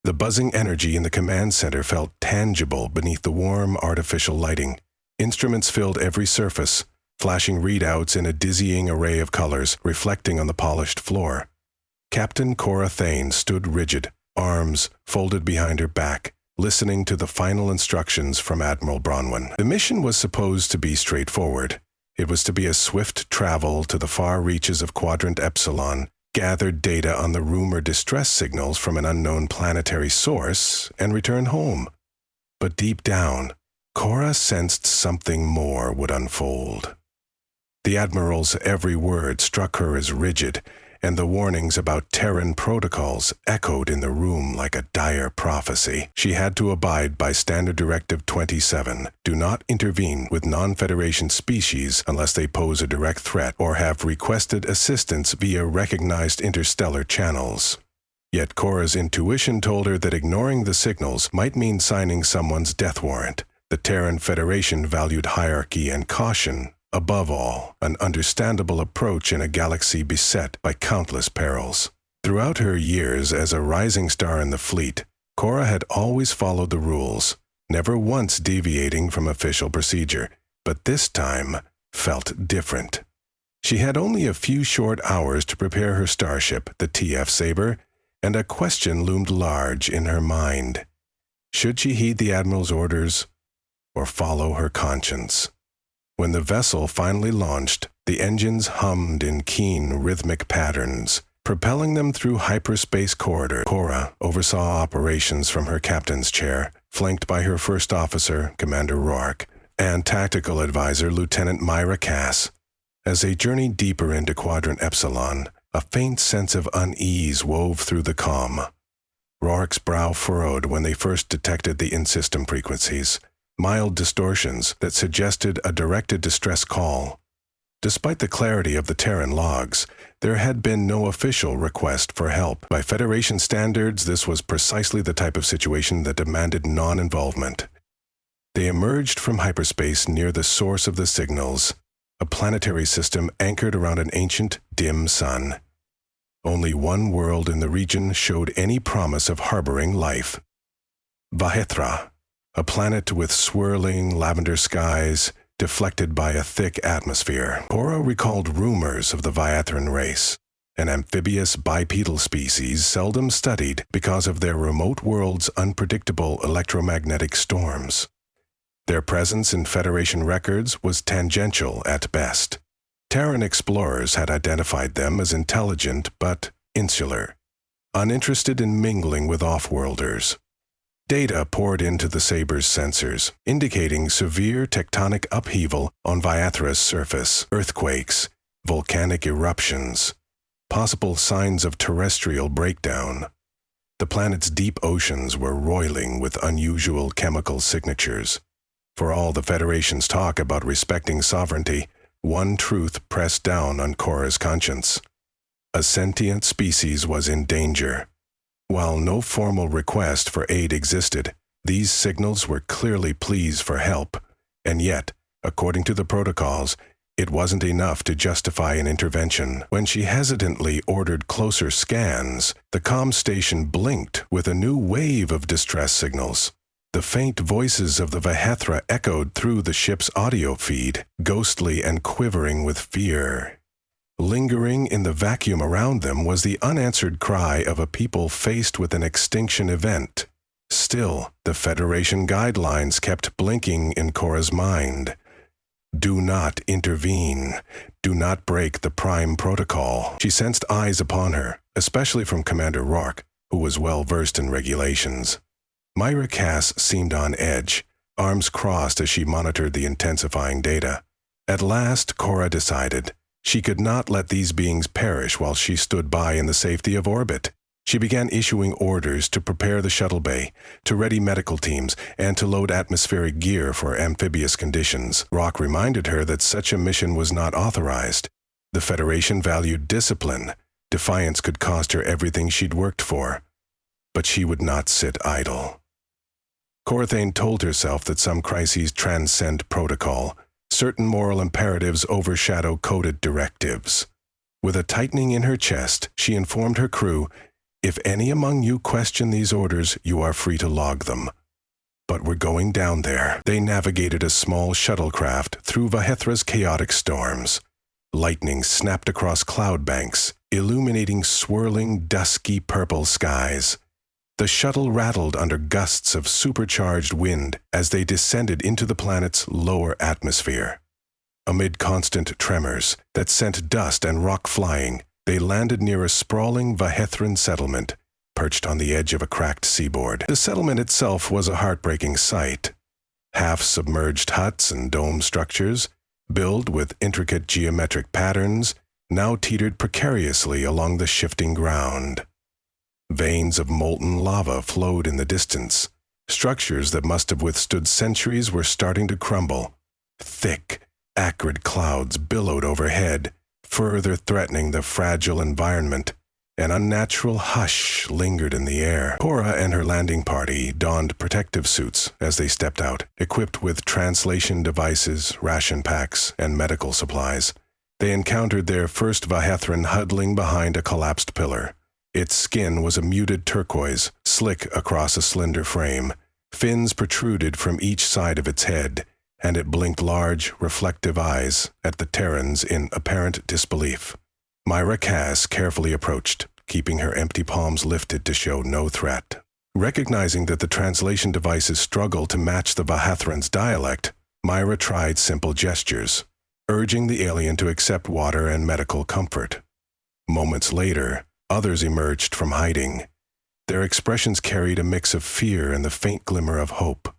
The buzzing energy in the command center felt tangible beneath the warm, artificial lighting. Instruments filled every surface, flashing readouts in a dizzying array of colors reflecting on the polished floor. Captain Cora Thane stood rigid, arms folded behind her back, listening to the final instructions from Admiral Bronwyn. The mission was supposed to be straightforward. It was to be a swift travel to the far reaches of Quadrant Epsilon, gather data on the rumored distress signals from an unknown planetary source, and return home. But deep down, Cora sensed something more would unfold. The Admiral's every word struck her as rigid, and the warnings about Terran protocols echoed in the room like a dire prophecy. She had to abide by Standard Directive 27, do not intervene with non-Federation species unless they pose a direct threat or have requested assistance via recognized interstellar channels. Yet Cora's intuition told her that ignoring the signals might mean signing someone's death warrant. The Terran Federation valued hierarchy and caution. Above all, an understandable approach in a galaxy beset by countless perils. Throughout her years as a rising star in the fleet, Cora had always followed the rules, never once deviating from official procedure, but this time felt different. She had only a few short hours to prepare her starship, the TF Saber, and a question loomed large in her mind. Should she heed the Admiral's orders or follow her conscience? When the vessel finally launched, the engines hummed in keen, rhythmic patterns, propelling them through hyperspace corridors. Cora oversaw operations from her captain's chair, flanked by her first officer, Commander Rourke, and tactical advisor, Lieutenant Myra Cass. As they journeyed deeper into Quadrant Epsilon, a faint sense of unease wove through the comm. Rourke's brow furrowed when they first detected the in-system frequencies, mild distortions that suggested a directed distress call. Despite the clarity of the Terran logs, there had been no official request for help. By Federation standards, this was precisely the type of situation that demanded non-involvement. They emerged from hyperspace near the source of the signals, a planetary system anchored around an ancient, dim sun. Only one world in the region showed any promise of harboring life. Vahethra, a planet with swirling lavender skies, deflected by a thick atmosphere. Cora recalled rumors of the Viathran race, an amphibious bipedal species seldom studied because of their remote world's unpredictable electromagnetic storms. Their presence in Federation records was tangential at best. Terran explorers had identified them as intelligent but insular, uninterested in mingling with off-worlders. Data poured into the Saber's sensors, indicating severe tectonic upheaval on Viathra's surface, earthquakes, volcanic eruptions, possible signs of terrestrial breakdown. The planet's deep oceans were roiling with unusual chemical signatures. For all the Federation's talk about respecting sovereignty, one truth pressed down on Cora's conscience. A sentient species was in danger. While no formal request for aid existed, these signals were clearly pleas for help, and yet, according to the protocols, it wasn't enough to justify an intervention. When she hesitantly ordered closer scans, the comm station blinked with a new wave of distress signals. The faint voices of the Vahethra echoed through the ship's audio feed, ghostly and quivering with fear. Lingering in the vacuum around them was the unanswered cry of a people faced with an extinction event. Still, the Federation guidelines kept blinking in Cora's mind. Do not intervene. Do not break the Prime Protocol. She sensed eyes upon her, especially from Commander Rourke, who was well versed in regulations. Myra Cass seemed on edge, arms crossed as she monitored the intensifying data. At last, Cora decided she could not let these beings perish while she stood by in the safety of orbit. She began issuing orders to prepare the shuttle bay, to ready medical teams, and to load atmospheric gear for amphibious conditions. Rock reminded her that such a mission was not authorized. The Federation valued discipline. Defiance could cost her everything she'd worked for. But she would not sit idle. Cora Thane told herself that some crises transcend protocol. Certain moral imperatives overshadow coded directives. With a tightening in her chest, she informed her crew, If any among you question these orders, you are free to log them. But we're going down there." They navigated a small shuttlecraft through Vahethra's chaotic storms. Lightning snapped across cloud banks, illuminating swirling, dusky purple skies. The shuttle rattled under gusts of supercharged wind as they descended into the planet's lower atmosphere. Amid constant tremors that sent dust and rock flying, they landed near a sprawling Vahethran settlement, perched on the edge of a cracked seaboard. The settlement itself was a heartbreaking sight. Half-submerged huts and dome structures, built with intricate geometric patterns, now teetered precariously along the shifting ground. Veins of molten lava flowed in the distance. Structures that must have withstood centuries were starting to crumble. Thick, acrid clouds billowed overhead, further threatening the fragile environment. An unnatural hush lingered in the air. Cora and her landing party donned protective suits as they stepped out, equipped with translation devices, ration packs, and medical supplies. They encountered their first Vahethran huddling behind a collapsed pillar. Its skin was a muted turquoise, slick across a slender frame. Fins protruded from each side of its head, and it blinked large, reflective eyes at the Terrans in apparent disbelief. Myra Cass carefully approached, keeping her empty palms lifted to show no threat. Recognizing that the translation devices struggled to match the Vahethran's dialect, Myra tried simple gestures, urging the alien to accept water and medical comfort. Moments later, others emerged from hiding. Their expressions carried a mix of fear and the faint glimmer of hope.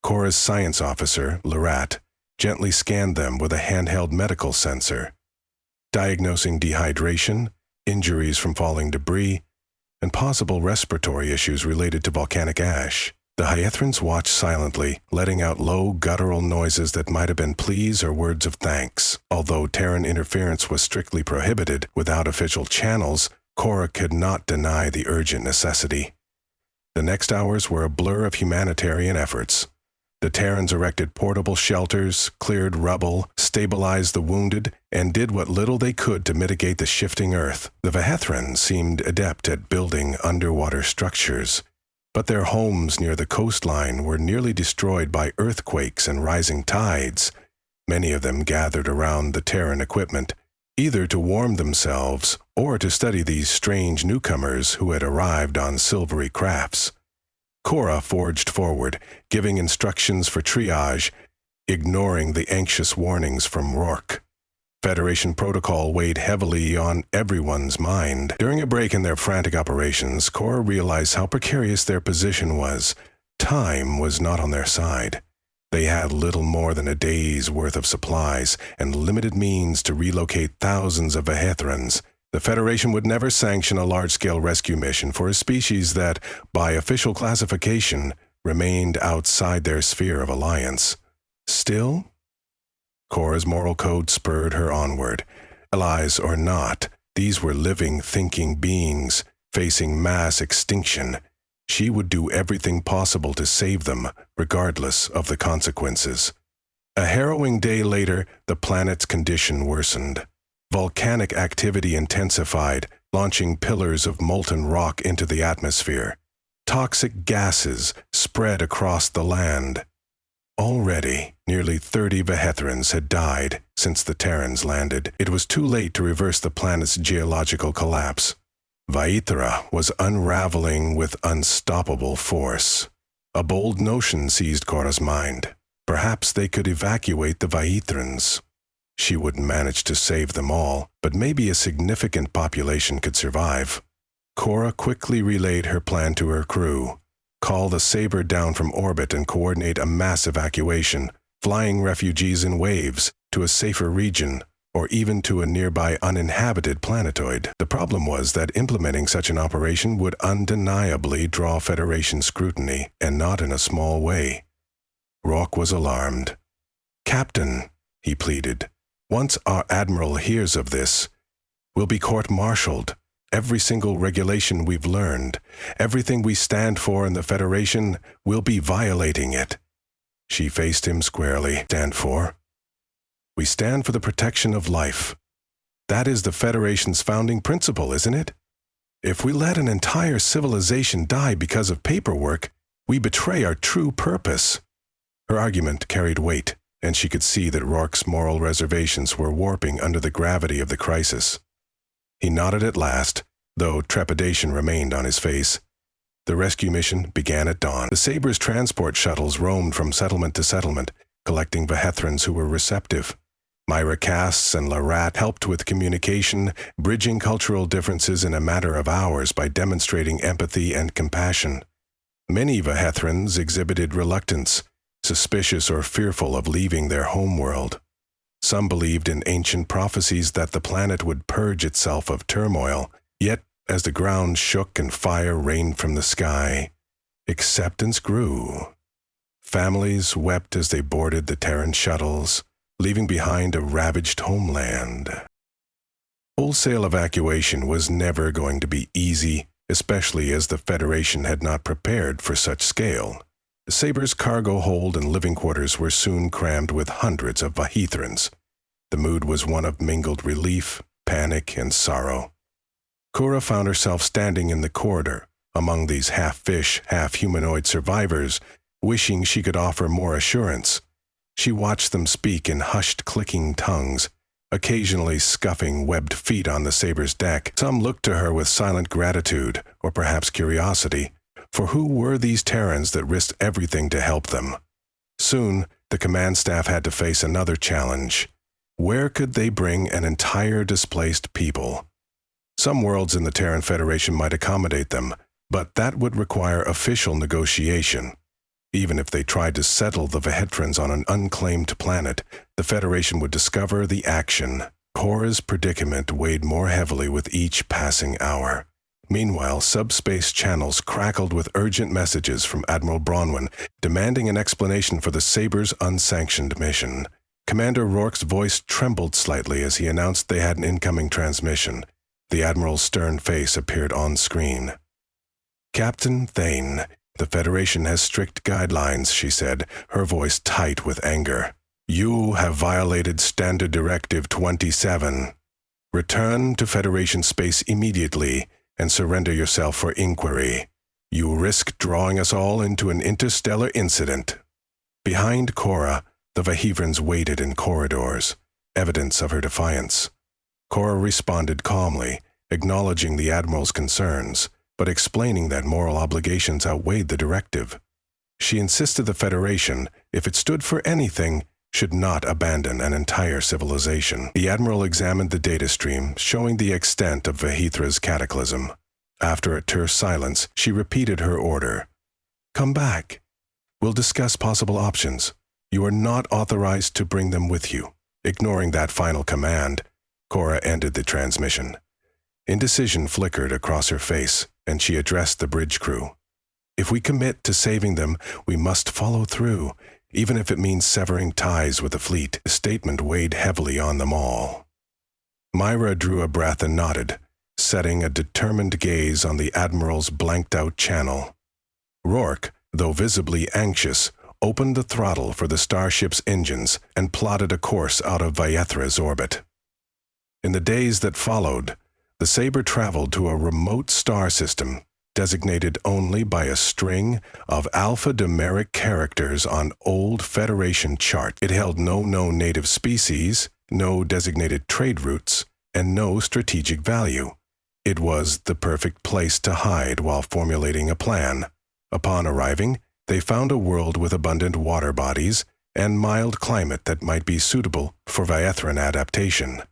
Cora's science officer, Lorrat, gently scanned them with a handheld medical sensor, diagnosing dehydration, injuries from falling debris, and possible respiratory issues related to volcanic ash. The Hyethrans watched silently, letting out low, guttural noises that might have been pleas or words of thanks. Although Terran interference was strictly prohibited without official channels, Cora could not deny the urgent necessity. The next hours were a blur of humanitarian efforts. The Terrans erected portable shelters, cleared rubble, stabilized the wounded, and did what little they could to mitigate the shifting earth. The Vahethrans seemed adept at building underwater structures, but their homes near the coastline were nearly destroyed by earthquakes and rising tides. Many of them gathered around the Terran equipment, either to warm themselves or to study these strange newcomers who had arrived on silvery crafts. Cora forged forward, giving instructions for triage, ignoring the anxious warnings from Rourke. Federation protocol weighed heavily on everyone's mind. During a break in their frantic operations, Cora realized how precarious their position was. Time was not on their side. They had little more than a day's worth of supplies and limited means to relocate thousands of Vahethrans. The Federation would never sanction a large-scale rescue mission for a species that, by official classification, remained outside their sphere of alliance. Still, Cora's moral code spurred her onward. Allies or not, these were living, thinking beings facing mass extinction. She would do everything possible to save them, regardless of the consequences. A harrowing day later, the planet's condition worsened. Volcanic activity intensified, launching pillars of molten rock into the atmosphere. Toxic gases spread across the land. Already, nearly 30 Vahethrans had died since the Terrans landed. It was too late to reverse the planet's geological collapse. Vaithra was unraveling with unstoppable force. A bold notion seized Cora's mind. Perhaps they could evacuate the Vaithrans. She wouldn't manage to save them all, but maybe a significant population could survive. Cora quickly relayed her plan to her crew. Call the Saber down from orbit and coordinate a mass evacuation, flying refugees in waves to a safer region, or even to a nearby uninhabited planetoid. The problem was that implementing such an operation would undeniably draw Federation scrutiny, and not in a small way. Rourke was alarmed. "Captain," he pleaded, "once our Admiral hears of this, we'll be court-martialed. Every single regulation we've learned, everything we stand for in the Federation, we'll be violating it." She faced him squarely. "Stand for? We stand for the protection of life. That is the Federation's founding principle, isn't it? If we let an entire civilization die because of paperwork, we betray our true purpose. Her argument carried weight, and she could see that Rourke's moral reservations were warping under the gravity of the crisis. He nodded at last, though trepidation remained on his face. The rescue mission began at dawn. The Sabre's transport shuttles roamed from settlement to settlement, collecting Vahethrans who were receptive. Myra Cass and Larat helped with communication, bridging cultural differences in a matter of hours by demonstrating empathy and compassion. Many Vahethrans exhibited reluctance, suspicious or fearful of leaving their homeworld. Some believed in ancient prophecies that the planet would purge itself of turmoil, yet as the ground shook and fire rained from the sky, acceptance grew. Families wept as they boarded the Terran shuttles, leaving behind a ravaged homeland. Wholesale evacuation was never going to be easy, especially as the Federation had not prepared for such scale. The Sabre's cargo hold and living quarters were soon crammed with hundreds of Vahethrans. The mood was one of mingled relief, panic, and sorrow. Cora found herself standing in the corridor, among these half-fish, half-humanoid survivors, wishing she could offer more assurance. She watched them speak in hushed, clicking tongues, occasionally scuffing webbed feet on the Sabre's deck. Some looked to her with silent gratitude, or perhaps curiosity, for who were these Terrans that risked everything to help them? Soon, the command staff had to face another challenge. Where could they bring an entire displaced people? Some worlds in the Terran Federation might accommodate them, but that would require official negotiation. Even if they tried to settle the Vahethrans on an unclaimed planet, the Federation would discover the action. Cora's predicament weighed more heavily with each passing hour. Meanwhile, subspace channels crackled with urgent messages from Admiral Bronwyn, demanding an explanation for the Sabre's unsanctioned mission. Commander Rourke's voice trembled slightly as he announced they had an incoming transmission. The Admiral's stern face appeared on screen. "Captain Thane, the Federation has strict guidelines," she said, her voice tight with anger. "You have violated Standard Directive 27. Return to Federation space immediately and surrender yourself for inquiry. You risk drawing us all into an interstellar incident." Behind Cora, the Vahethrans waited in corridors, evidence of her defiance. Cora responded calmly, acknowledging the Admiral's concerns, but explaining that moral obligations outweighed the directive. She insisted the Federation, if it stood for anything, should not abandon an entire civilization. The Admiral examined the data stream, showing the extent of Vahithra's cataclysm. After a terse silence, she repeated her order. "Come back. We'll discuss possible options. You are not authorized to bring them with you." Ignoring that final command, Cora ended the transmission. Indecision flickered across her face, and she addressed the bridge crew. "If we commit to saving them, we must follow through, even if it means severing ties with the fleet." The statement weighed heavily on them all. Myra drew a breath and nodded, setting a determined gaze on the Admiral's blanked-out channel. Rourke, though visibly anxious, opened the throttle for the starship's engines and plotted a course out of Vayethra's orbit. In the days that followed, the Sabre traveled to a remote star system designated only by a string of alphanumeric characters on old Federation charts. It held no known native species, no designated trade routes, and no strategic value. It was the perfect place to hide while formulating a plan. Upon arriving, they found a world with abundant water bodies and mild climate that might be suitable for Vayethran adaptation.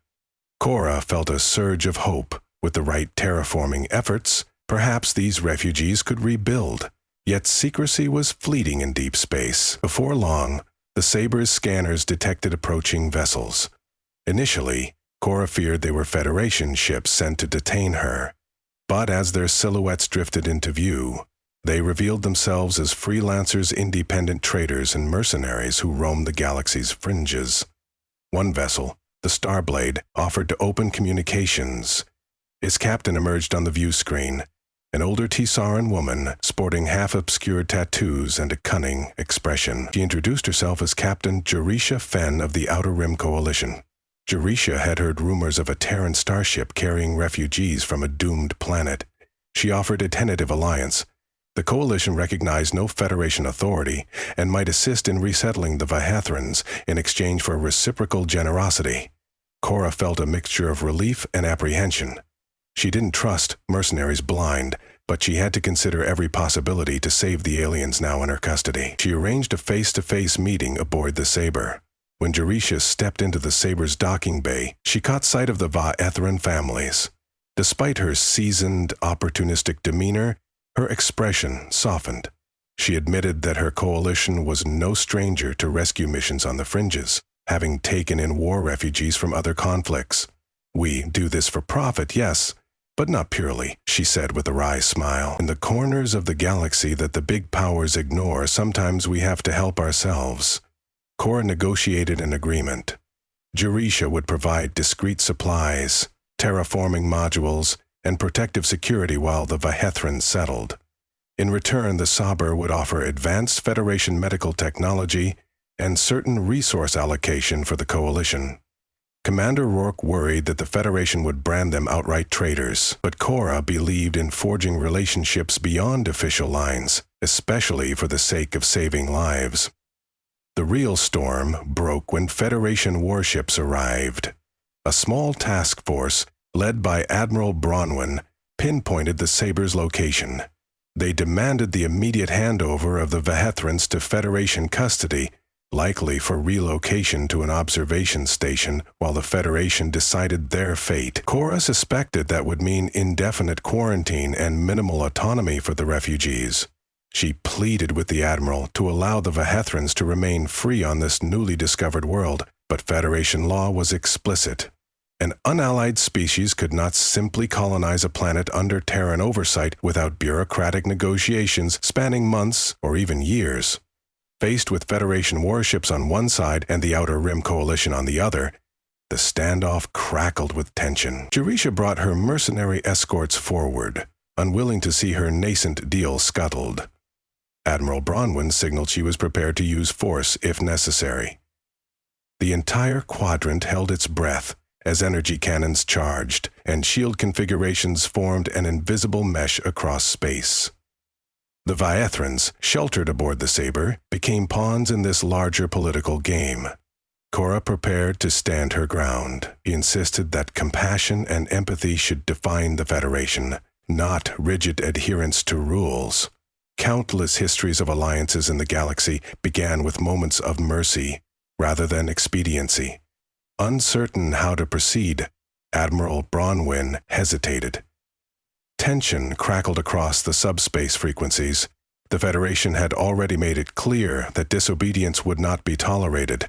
Cora felt a surge of hope. With the right terraforming efforts, perhaps these refugees could rebuild. Yet secrecy was fleeting in deep space. Before long, the Sabre's scanners detected approaching vessels. Initially, Cora feared they were Federation ships sent to detain her. But as their silhouettes drifted into view, they revealed themselves as freelancers, independent traders, and mercenaries who roamed the galaxy's fringes. One vessel, the Starblade, offered to open communications. Its captain emerged on the view screen, an older Tisaran woman sporting half-obscured tattoos and a cunning expression. She introduced herself as Captain Jerisha Fenn of the Outer Rim Coalition. Jerisha had heard rumors of a Terran starship carrying refugees from a doomed planet, She offered a tentative alliance. The coalition recognized no Federation authority and might assist in resettling the Vihathrans in exchange for reciprocal generosity. Cora felt a mixture of relief and apprehension. She didn't trust mercenaries blind, but she had to consider every possibility to save the aliens now in her custody. She arranged a face-to-face meeting aboard the Saber. When Jerisha stepped into the Saber's docking bay, she caught sight of the Vihathran families. Despite her seasoned, opportunistic demeanor, her expression softened. She admitted that her coalition was no stranger to rescue missions on the fringes, having taken in war refugees from other conflicts. "We do this for profit, yes, but not purely," she said with a wry smile. "In the corners of the galaxy that the big powers ignore, sometimes we have to help ourselves." Cora negotiated an agreement. Jerisha would provide discreet supplies, terraforming modules, and protective security while the Vihathrans settled. In return, the Saber would offer advanced Federation medical technology and certain resource allocation for the Coalition. Commander Rourke worried that the Federation would brand them outright traitors, but Cora believed in forging relationships beyond official lines, especially for the sake of saving lives. The real storm broke when Federation warships arrived. A small task force, led by Admiral Bronwyn, pinpointed the Saber's location. They demanded the immediate handover of the Vihathrans to Federation custody, likely for relocation to an observation station while the Federation decided their fate. Cora suspected that would mean indefinite quarantine and minimal autonomy for the refugees. She pleaded with the Admiral to allow the Vihathrans to remain free on this newly discovered world, but Federation law was explicit. An unallied species could not simply colonize a planet under Terran oversight without bureaucratic negotiations spanning months or even years. Faced with Federation warships on one side and the Outer Rim Coalition on the other, the standoff crackled with tension. Jerisha brought her mercenary escorts forward, unwilling to see her nascent deal scuttled. Admiral Bronwyn signaled she was prepared to use force if necessary. The entire quadrant held its breath as energy cannons charged and shield configurations formed an invisible mesh across space. The Vihathrans, sheltered aboard the Saber, became pawns in this larger political game. Cora prepared to stand her ground. He insisted that compassion and empathy should define the Federation, not rigid adherence to rules. Countless histories of alliances in the galaxy began with moments of mercy rather than expediency. Uncertain how to proceed, Admiral Bronwyn hesitated. Tension crackled across the subspace frequencies. The Federation had already made it clear that disobedience would not be tolerated,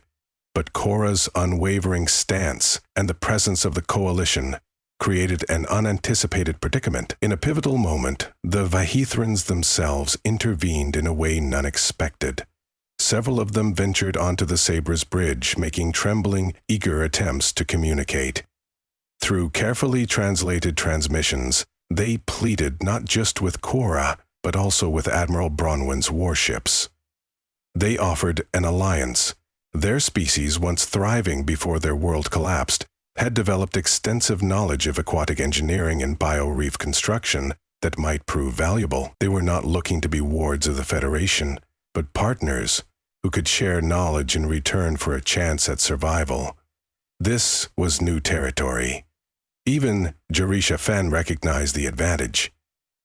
but Cora's unwavering stance and the presence of the Coalition created an unanticipated predicament. In a pivotal moment, the Vihathrans themselves intervened in a way none expected. Several of them ventured onto the Saber's bridge, making trembling, eager attempts to communicate. Through carefully translated transmissions, they pleaded not just with Cora, but also with Admiral Bronwyn's warships. They offered an alliance. Their species, once thriving before their world collapsed, had developed extensive knowledge of aquatic engineering and bioreef construction that might prove valuable. They were not looking to be wards of the Federation, but partners who could share knowledge in return for a chance at survival. This was new territory. Even Jerisha Fenn recognized the advantage.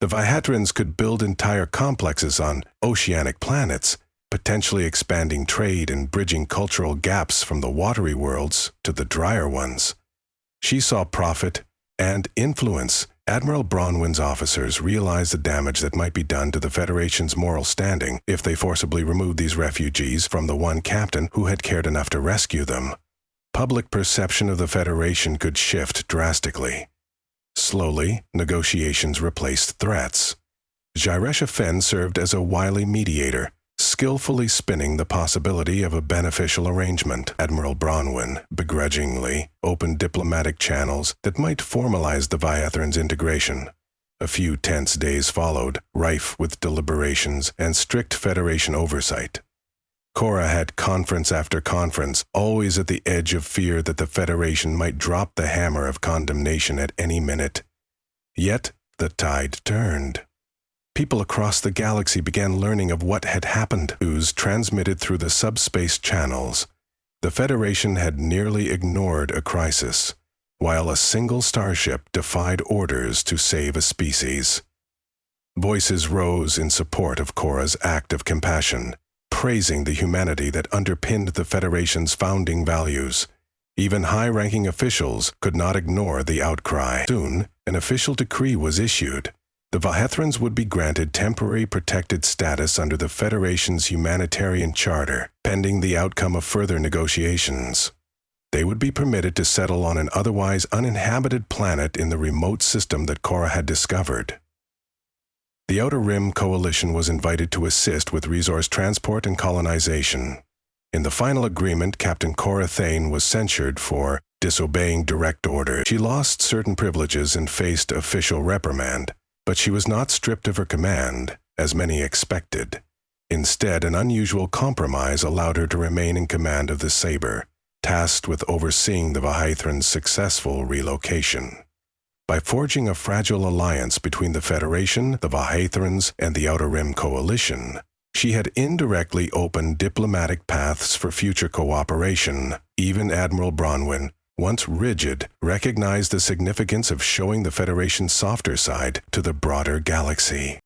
The Vihathrans could build entire complexes on oceanic planets, potentially expanding trade and bridging cultural gaps from the watery worlds to the drier ones. She saw profit and influence. Admiral Bronwyn's officers realized the damage that might be done to the Federation's moral standing if they forcibly removed these refugees from the one captain who had cared enough to rescue them. Public perception of the Federation could shift drastically. Slowly, negotiations replaced threats. Jerisha Fenn served as a wily mediator, skillfully spinning the possibility of a beneficial arrangement. Admiral Bronwyn, begrudgingly, opened diplomatic channels that might formalize the Vihathrans' integration. A few tense days followed, rife with deliberations and strict Federation oversight. Cora had conference after conference, always at the edge of fear that the Federation might drop the hammer of condemnation at any minute. Yet, the tide turned. People across the galaxy began learning of what had happened. News transmitted through the subspace channels. The Federation had nearly ignored a crisis, while a single starship defied orders to save a species. Voices rose in support of Cora's act of compassion, praising the humanity that underpinned the Federation's founding values. Even high-ranking officials could not ignore the outcry. Soon, an official decree was issued. The Vahethrans would be granted temporary protected status under the Federation's humanitarian charter, pending the outcome of further negotiations. They would be permitted to settle on an otherwise uninhabited planet in the remote system that Cora had discovered. The Outer Rim Coalition was invited to assist with resource transport and colonization. In the final agreement, Captain Cora Thane was censured for disobeying direct orders. She lost certain privileges and faced official reprimand, but she was not stripped of her command, as many expected. Instead, an unusual compromise allowed her to remain in command of the Saber, tasked with overseeing the Vahethrans' successful relocation. By forging a fragile alliance between the Federation, the Vahethrans, and the Outer Rim Coalition, she had indirectly opened diplomatic paths for future cooperation. Even Admiral Bronwyn, once rigid, recognized the significance of showing the Federation's softer side to the broader galaxy.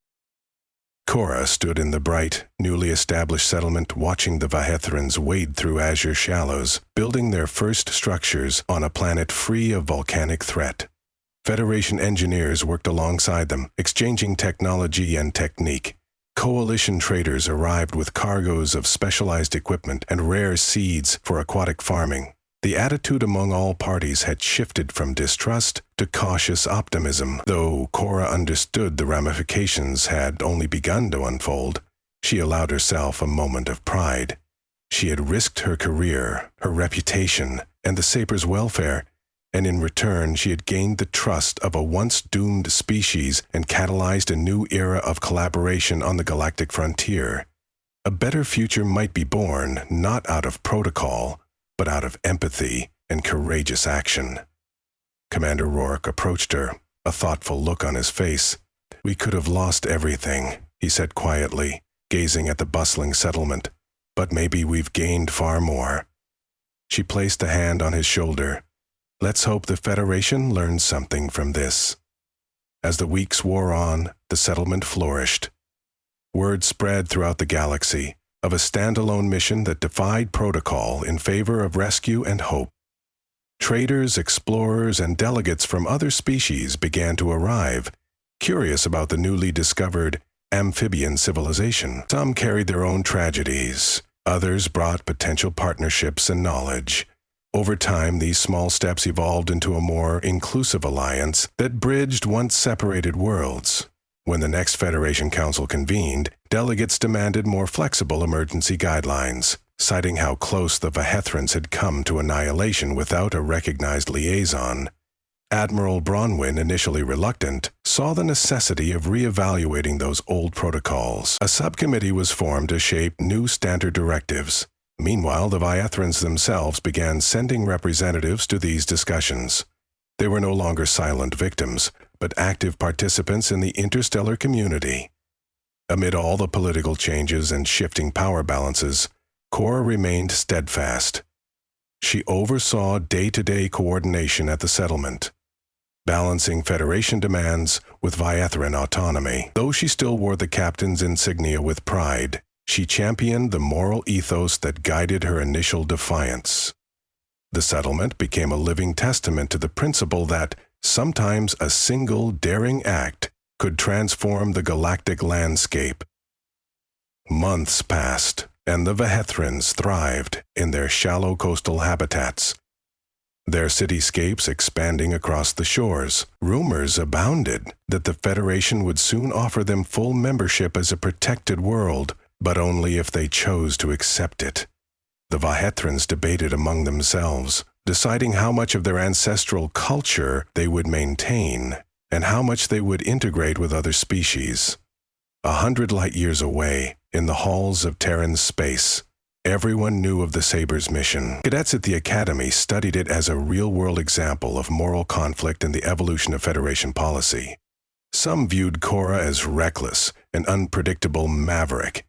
Cora stood in the bright, newly established settlement watching the Vahethrans wade through azure shallows, building their first structures on a planet free of volcanic threat. Federation engineers worked alongside them, exchanging technology and technique. Coalition traders arrived with cargoes of specialized equipment and rare seeds for aquatic farming. The attitude among all parties had shifted from distrust to cautious optimism. Though Cora understood the ramifications had only begun to unfold, she allowed herself a moment of pride. She had risked her career, her reputation, and the Saber's welfare, and in return she had gained the trust of a once doomed species and catalyzed a new era of collaboration on the galactic frontier. A better future might be born, not out of protocol, but out of empathy and courageous action. Commander Rourke approached her, a thoughtful look on his face. "We could have lost everything," he said quietly, gazing at the bustling settlement. "But maybe we've gained far more." She placed a hand on his shoulder. "Let's hope the Federation learns something from this." As the weeks wore on, the settlement flourished. Word spread throughout the galaxy of a standalone mission that defied protocol in favor of rescue and hope. Traders, explorers, and delegates from other species began to arrive, curious about the newly discovered amphibian civilization. Some carried their own tragedies. Others brought potential partnerships and knowledge. Over time, these small steps evolved into a more inclusive alliance that bridged once separated worlds. When the next Federation Council convened, delegates demanded more flexible emergency guidelines, citing how close the Vahethrans had come to annihilation without a recognized liaison. Admiral Bronwyn, initially reluctant, saw the necessity of reevaluating those old protocols. A subcommittee was formed to shape new standard directives. Meanwhile, the Vahethrans themselves began sending representatives to these discussions. They were no longer silent victims, but active participants in the interstellar community. Amid all the political changes and shifting power balances, Cora remained steadfast. She oversaw day-to-day coordination at the settlement, balancing Federation demands with Vaethran autonomy. Though she still wore the captain's insignia with pride, she championed the moral ethos that guided her initial defiance. The settlement became a living testament to the principle that sometimes a single daring act could transform the galactic landscape. Months passed, and the Vahethrans thrived in their shallow coastal habitats, their cityscapes expanding across the shores. Rumors abounded that the Federation would soon offer them full membership as a protected world, but only if they chose to accept it. The Vahethrans debated among themselves, deciding how much of their ancestral culture they would maintain and how much they would integrate with other species. 100 light-years away, in the halls of Terran space, everyone knew of the Saber's mission. Cadets at the Academy studied it as a real-world example of moral conflict and the evolution of Federation policy. Some viewed Cora as reckless, an unpredictable maverick.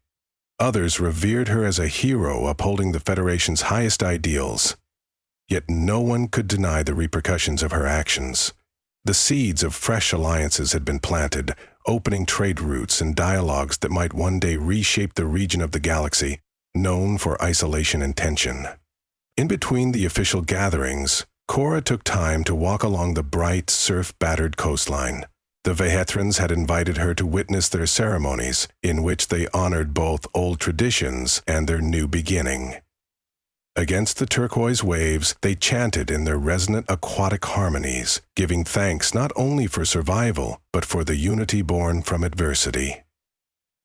Others revered her as a hero upholding the Federation's highest ideals. Yet no one could deny the repercussions of her actions. The seeds of fresh alliances had been planted, opening trade routes and dialogues that might one day reshape the region of the galaxy known for isolation and tension. In between the official gatherings, Cora took time to walk along the bright, surf-battered coastline. The Vehethrans had invited her to witness their ceremonies, in which they honored both old traditions and their new beginning. Against the turquoise waves, they chanted in their resonant aquatic harmonies, giving thanks not only for survival, but for the unity born from adversity.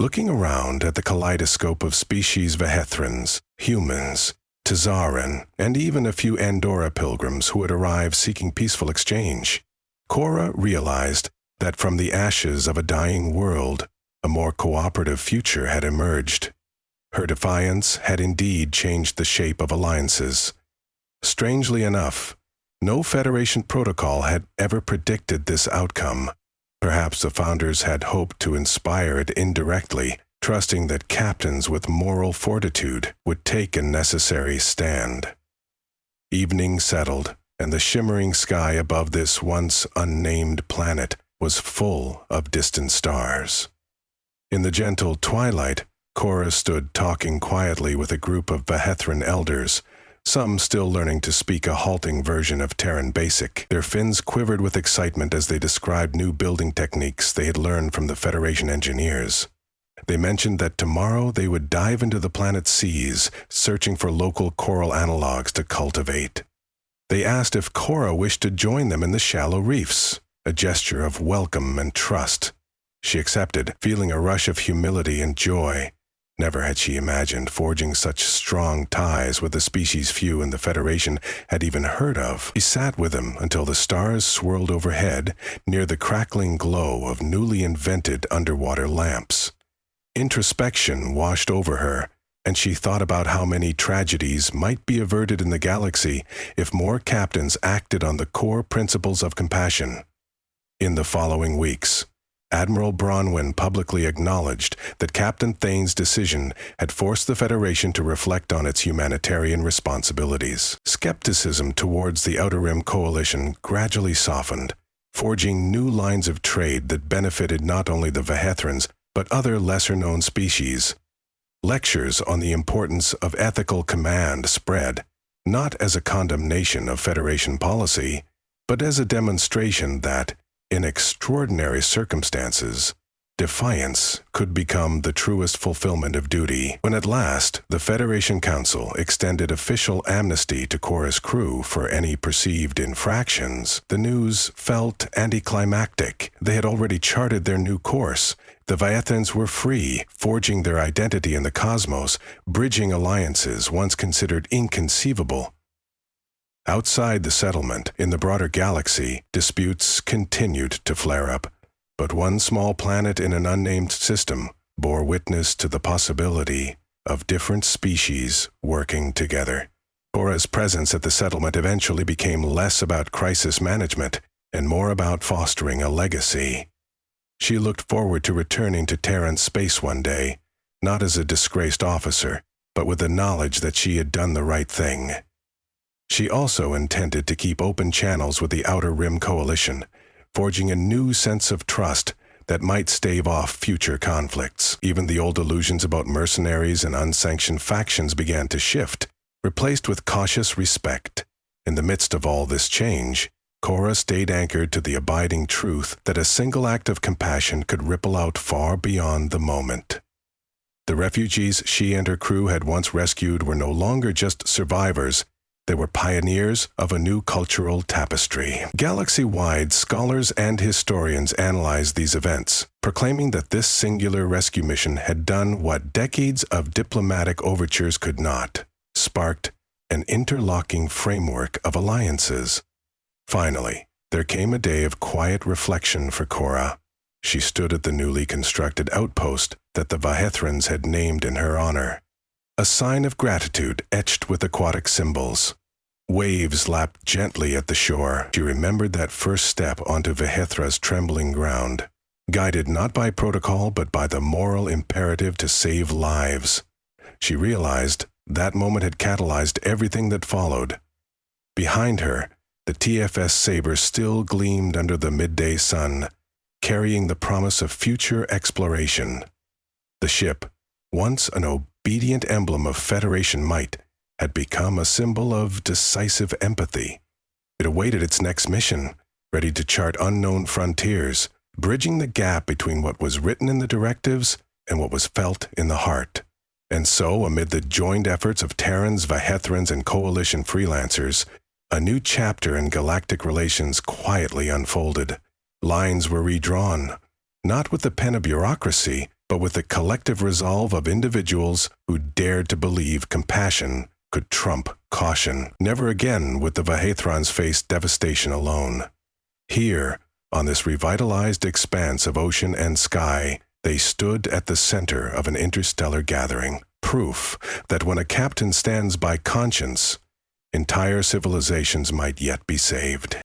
Looking around at the kaleidoscope of species Vehethrans, humans, Tazaran, and even a few Andorra pilgrims who had arrived seeking peaceful exchange, Cora realized that from the ashes of a dying world, a more cooperative future had emerged. Her defiance had indeed changed the shape of alliances. Strangely enough, no Federation protocol had ever predicted this outcome. Perhaps the founders had hoped to inspire it indirectly, trusting that captains with moral fortitude would take a necessary stand. Evening settled, and the shimmering sky above this once unnamed planet was full of distant stars. In the gentle twilight, Cora stood talking quietly with a group of Vehethran elders, some still learning to speak a halting version of Terran Basic. Their fins quivered with excitement as they described new building techniques they had learned from the Federation engineers. They mentioned that tomorrow they would dive into the planet's seas, searching for local coral analogs to cultivate. They asked if Cora wished to join them in the shallow reefs, a gesture of welcome and trust. She accepted, feeling a rush of humility and joy. Never had she imagined forging such strong ties with a species few in the Federation had even heard of. She sat with them until the stars swirled overhead near the crackling glow of newly invented underwater lamps. Introspection washed over her, and she thought about how many tragedies might be averted in the galaxy if more captains acted on the core principles of compassion. In the following weeks, Admiral Bronwyn publicly acknowledged that Captain Thane's decision had forced the Federation to reflect on its humanitarian responsibilities. Skepticism towards the Outer Rim Coalition gradually softened, forging new lines of trade that benefited not only the Vehethrans, but other lesser-known species. Lectures on the importance of ethical command spread, not as a condemnation of Federation policy, but as a demonstration that, in extraordinary circumstances, defiance could become the truest fulfillment of duty. When at last the Federation Council extended official amnesty to Cora's crew for any perceived infractions, the news felt anticlimactic. They had already charted their new course. The Vehethrans were free, forging their identity in the cosmos, bridging alliances once considered inconceivable. Outside the settlement, in the broader galaxy, disputes continued to flare up. But one small planet in an unnamed system bore witness to the possibility of different species working together. Cora's presence at the settlement eventually became less about crisis management and more about fostering a legacy. She looked forward to returning to Terran space one day, not as a disgraced officer, but with the knowledge that she had done the right thing. She also intended to keep open channels with the Outer Rim Coalition, forging a new sense of trust that might stave off future conflicts. Even the old illusions about mercenaries and unsanctioned factions began to shift, replaced with cautious respect. In the midst of all this change, Cora stayed anchored to the abiding truth that a single act of compassion could ripple out far beyond the moment. The refugees she and her crew had once rescued were no longer just survivors. They were pioneers of a new cultural tapestry. Galaxy-wide, scholars and historians analyzed these events, proclaiming that this singular rescue mission had done what decades of diplomatic overtures could not, sparked an interlocking framework of alliances. Finally, there came a day of quiet reflection for Cora. She stood at the newly constructed outpost that the Vehethrans had named in her honor, a sign of gratitude etched with aquatic symbols. Waves lapped gently at the shore. She remembered that first step onto Vehethra's trembling ground. guided not by protocol but by the moral imperative to save lives. She realized that moment had catalyzed everything that followed. Behind her, the TFS Sabre still gleamed under the midday sun, carrying the promise of future exploration. The ship, once an obedient emblem of Federation might, had become a symbol of decisive empathy. It awaited its next mission, ready to chart unknown frontiers, bridging the gap between what was written in the directives and what was felt in the heart. And so, amid the joined efforts of Terrans, Vihethrians, and Coalition freelancers, a new chapter in galactic relations quietly unfolded. Lines were redrawn, not with the pen of bureaucracy, but with the collective resolve of individuals who dared to believe compassion could trump caution. Never again would the Vihethrians face devastation alone. Here, on this revitalized expanse of ocean and sky, they stood at the center of an interstellar gathering, proof that when a captain stands by conscience, entire civilizations might yet be saved.